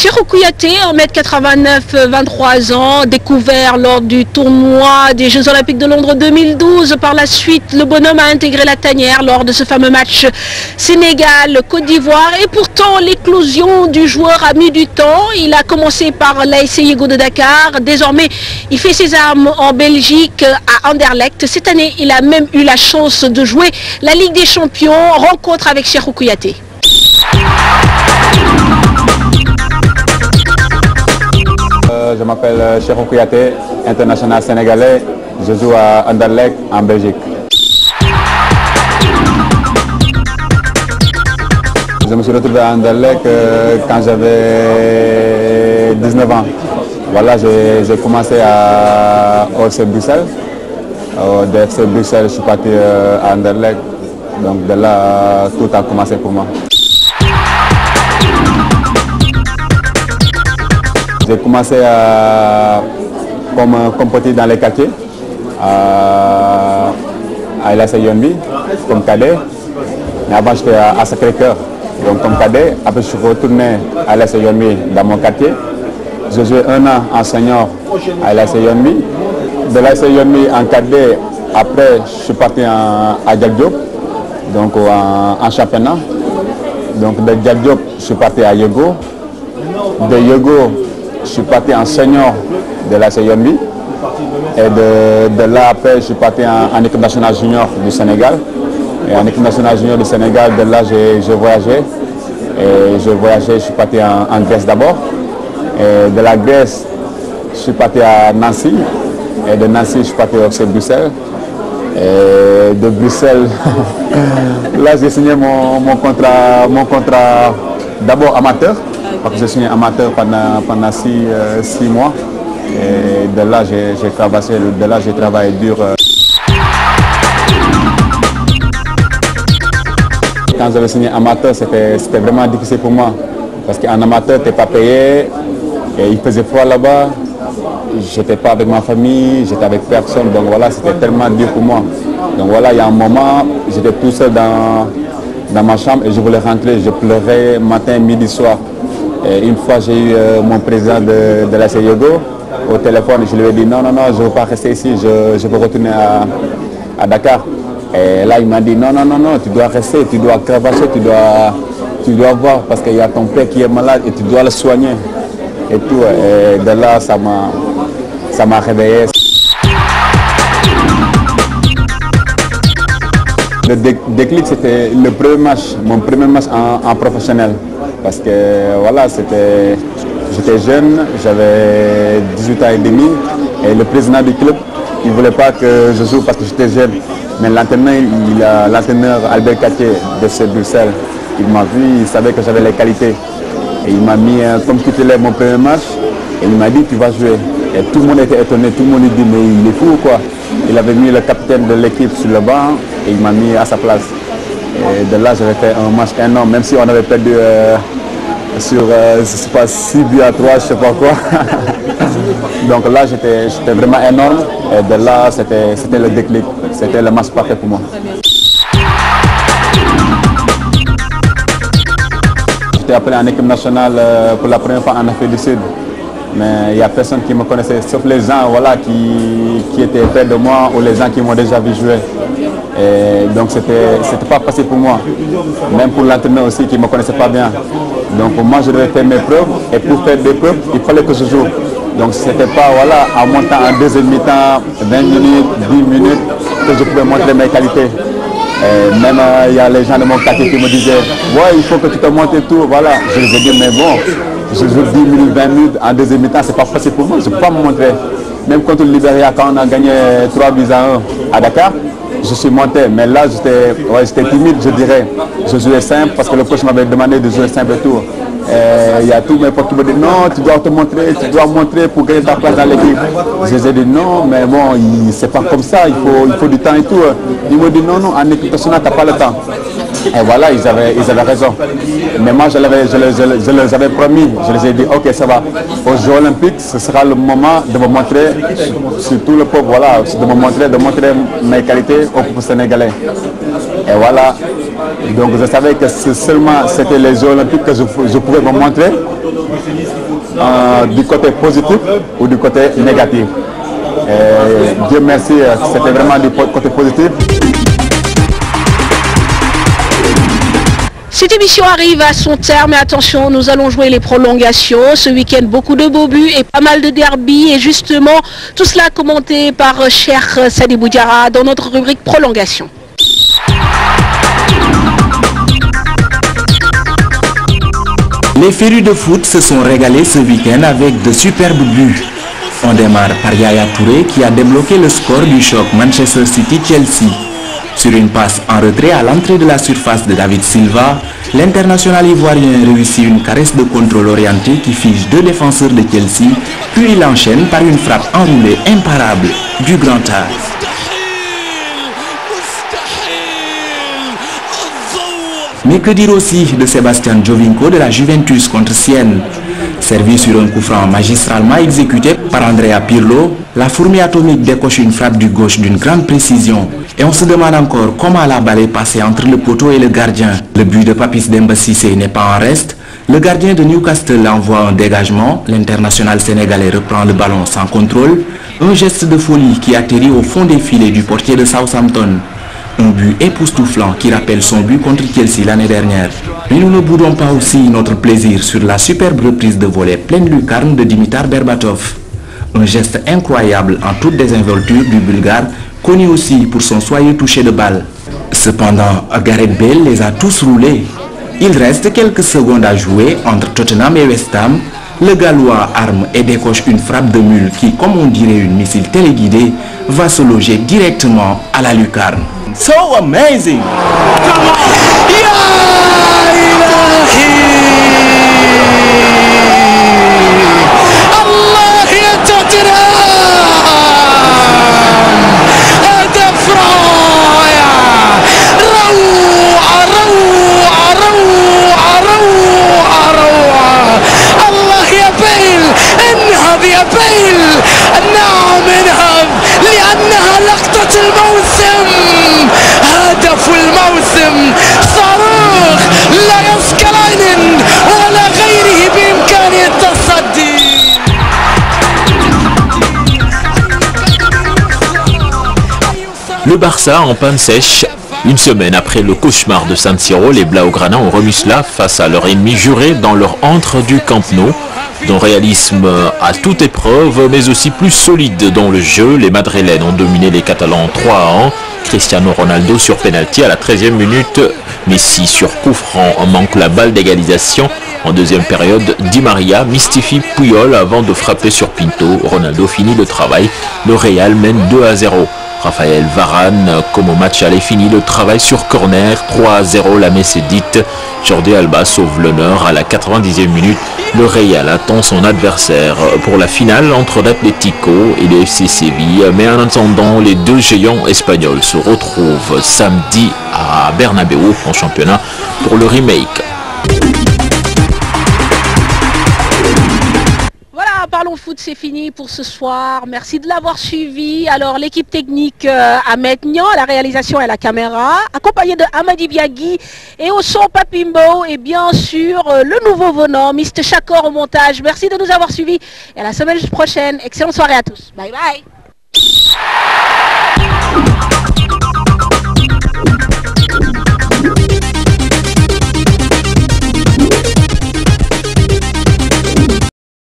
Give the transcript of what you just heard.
Cheikhou Kouyaté, 1m89, 23 ans, découvert lors du tournoi des Jeux Olympiques de Londres 2012. Par la suite, le bonhomme a intégré la tanière lors de ce fameux match Sénégal-Côte d'Ivoire. Et pourtant, l'éclosion du joueur a mis du temps. Il a commencé par l'AS Yego de Dakar. Désormais, il fait ses armes en Belgique, à Anderlecht. Cette année, il a même eu la chance de jouer la Ligue des Champions. Rencontre avec Cheikhou Kouyaté. Je m'appelle Cheikhou Kouyaté, international sénégalais. Je joue à Anderlecht en Belgique. Je me suis retrouvé à Anderlecht quand j'avais 19 ans. Voilà, j'ai commencé au FC Bruxelles. De FC Bruxelles, je suis parti à Anderlecht. Donc de là, tout a commencé pour moi. J'ai commencé comme petit dans les quartiers, à l'AS Yonbi, comme cadet. Mais avant, j'étais à Sacré-Cœur, donc comme cadet. Après, je suis retourné à l'AS Yonbi dans mon quartier. J'ai joué 1 an en senior à l'AS Yonbi. De l'AS Yonbi en cadet, après, je suis parti à Diak Diop, donc en championnat. Donc de Diak Diop, je suis parti à Yego. De Yego, je suis parti en senior de l'AS Yonbi. Et de là, après, je suis parti en équipe nationale junior du Sénégal. Et en équipe nationale junior du Sénégal, de là, j'ai voyagé. Et je suis parti en Grèce d'abord. Et de la Grèce, je suis parti à Nancy. Et de Nancy, je suis parti au FC Bruxelles. Et de Bruxelles, là, j'ai signé mon contrat d'abord amateur. Parce que j'ai signé amateur pendant 6 mois. Et de là, j'ai travaillé dur. Quand j'avais signé amateur, c'était vraiment difficile pour moi. Parce qu'en amateur, tu n'es pas payé. Et il faisait froid là-bas. Je n'étais pas avec ma famille, j'étais avec personne. Donc voilà, c'était tellement dur pour moi. Donc voilà, il y a un moment, j'étais tout seul dans ma chambre et je voulais rentrer. Je pleurais matin, midi, soir. Et une fois, j'ai eu mon président de l'AS Yego au téléphone. Je lui ai dit non, je ne veux pas rester ici, je veux retourner à Dakar. Et là, il m'a dit non, tu dois rester, tu dois cravacher, tu dois voir parce qu'il y a ton père qui est malade et tu dois le soigner. Et tout. Et de là, ça m'a réveillé. Le déclic, c'était le premier match, mon premier match en professionnel. Parce que voilà, j'étais jeune, j'avais 18 ans et demi. Et le président du club, il ne voulait pas que je joue parce que j'étais jeune. Mais l'entraîneur Albert Cartier de FC Bruxelles, il m'a vu, il savait que j'avais les qualités. Et il m'a mis comme titulaire mon premier match. Et il m'a dit, tu vas jouer. Et tout le monde était étonné, tout le monde dit, mais il est fou ou quoi? Il avait mis le capitaine de l'équipe sur le banc et il m'a mis à sa place. Et de là, j'avais fait un match énorme, même si on avait perdu sur, je sais pas, 6 buts à 3, je sais pas quoi. Donc là, j'étais vraiment énorme. Et de là, c'était le déclic. C'était le match parfait pour moi. J'étais appelé en équipe nationale pour la première fois en Afrique du Sud. Mais il n'y a personne qui me connaissait, sauf les gens voilà, qui étaient près de moi ou les gens qui m'ont déjà vu jouer. Et donc c'était pas facile pour moi, même pour l'entraîneur aussi qui ne me connaissait pas bien. Donc moi je devais faire mes preuves et pour faire des preuves, il fallait que je joue. Donc c'était pas voilà, en montant en deuxième mi-temps, 20 minutes, 10 minutes, que je pouvais montrer mes qualités. Et même il y a les gens de mon quartier qui me disaient ouais, il faut que tu te montres et tout. Voilà. Je les ai dit mais bon, je joue 10 minutes, 20 minutes en deuxième mi-temps, c'est pas facile pour moi, je ne peux pas me montrer. Même contre le Libéria, quand on a gagné 3 buts à 1 à Dakar, je suis monté, mais là j'étais timide, je dirais. Je jouais simple parce que le coach m'avait demandé de jouer simple et tout. Il y a tous mes potes qui me disent non, tu dois te montrer, tu dois montrer pour gagner ta place dans l'équipe. Je les ai dit non, mais bon, c'est pas comme ça, il faut du temps et tout. Ils m'ont dit non, en équipe nationale, tu n'as pas le temps. Et voilà, ils avaient raison. Mais moi, je les avais promis, je les ai dit ok, ça va. Aux Jeux Olympiques, ce sera le moment de me montrer sur tout le peuple, voilà, de montrer mes qualités au peuple sénégalais. Et voilà, Donc je savais que seulement c'était les Jeux Olympiques que je pouvais me montrer du côté positif ou du côté négatif. Et Dieu merci, c'était vraiment du côté positif. Cette émission arrive à son terme, mais attention, nous allons jouer les prolongations. Ce week-end, beaucoup de beaux buts et pas mal de derby. Et justement, tout cela commenté par cher Sadibou Diarra dans notre rubrique prolongation. Les férus de foot se sont régalés ce week-end avec de superbes buts. On démarre par Yaya Touré qui a débloqué le score du choc Manchester City-Chelsea. Sur une passe en retrait à l'entrée de la surface de David Silva, l'international ivoirien réussit une caresse de contrôle orienté qui fige deux défenseurs de Chelsea, puis il enchaîne par une frappe enroulée imparable du grand art. Mais que dire aussi de Sébastien Giovinco de la Juventus contre Sienne. Servi sur un coup franc magistralement exécuté par Andrea Pirlo, la fourmi atomique décoche une frappe du gauche d'une grande précision. Et on se demande encore comment la balle est passée entre le poteau et le gardien. Le but de Papis Demba Cissé n'est pas en reste. Le gardien de Newcastle envoie un dégagement. L'international sénégalais reprend le ballon sans contrôle. Un geste de folie qui atterrit au fond des filets du portier de Southampton. Un but époustouflant qui rappelle son but contre Chelsea l'année dernière. Mais nous ne boudons pas aussi notre plaisir sur la superbe reprise de volée pleine lucarne de Dimitar Berbatov. Un geste incroyable en toute désinvolture du Bulgare, connu aussi pour son soyeux toucher de balle. Cependant, Gareth Bale les a tous roulés. Il reste quelques secondes à jouer entre Tottenham et West Ham. Le Gallois arme et décoche une frappe de mule qui, comme on dirait une missile téléguidée, va se loger directement à la lucarne. So amazing! Come on! Ya ilahi! Allah ya Tottenham! هدف رائع! روعة روعة روعة روعة روعة! الله يا بيل! انهض يا بيل! نعم انهض! لأنها لقطة الموسم! هدف الموسم صاروخ لا يسكلاين ولا غيره بإمكانه التصدي. Le Barça en panne sèche. Une semaine après le cauchemar de San Siro, les Blaugrana ont remis cela face à leur ennemi juré dans leur antre du Camp Nou. D'un réalisme à toute épreuve, mais aussi plus solide dans le jeu, les Madrilènes ont dominé les Catalans 3-1. Cristiano Ronaldo sur pénalty à la 13e minute. Messi sur coup franc manque la balle d'égalisation. En deuxième période, Di Maria mystifie Puyol avant de frapper sur Pinto. Ronaldo finit le travail. Le Real mène 2-0. Raphaël Varane, comme au match aller, finit le travail sur corner. 3-0, la messe est dite. Jordi Alba sauve l'honneur à la 90e minute. Le Real attend son adversaire pour la finale entre l'Atlético et le FC Séville. Mais en attendant, les deux géants espagnols se retrouvent samedi à Bernabéu en championnat pour le remake. Parlons foot, c'est fini pour ce soir. Merci de l'avoir suivi. Alors, l'équipe technique Ahmed Nian, la réalisation et la caméra, accompagnée de Amadi Biagui et au son Papimbo et bien sûr le nouveau venant, Mr. Chakor au montage. Merci de nous avoir suivis et à la semaine prochaine. Excellente soirée à tous. Bye bye.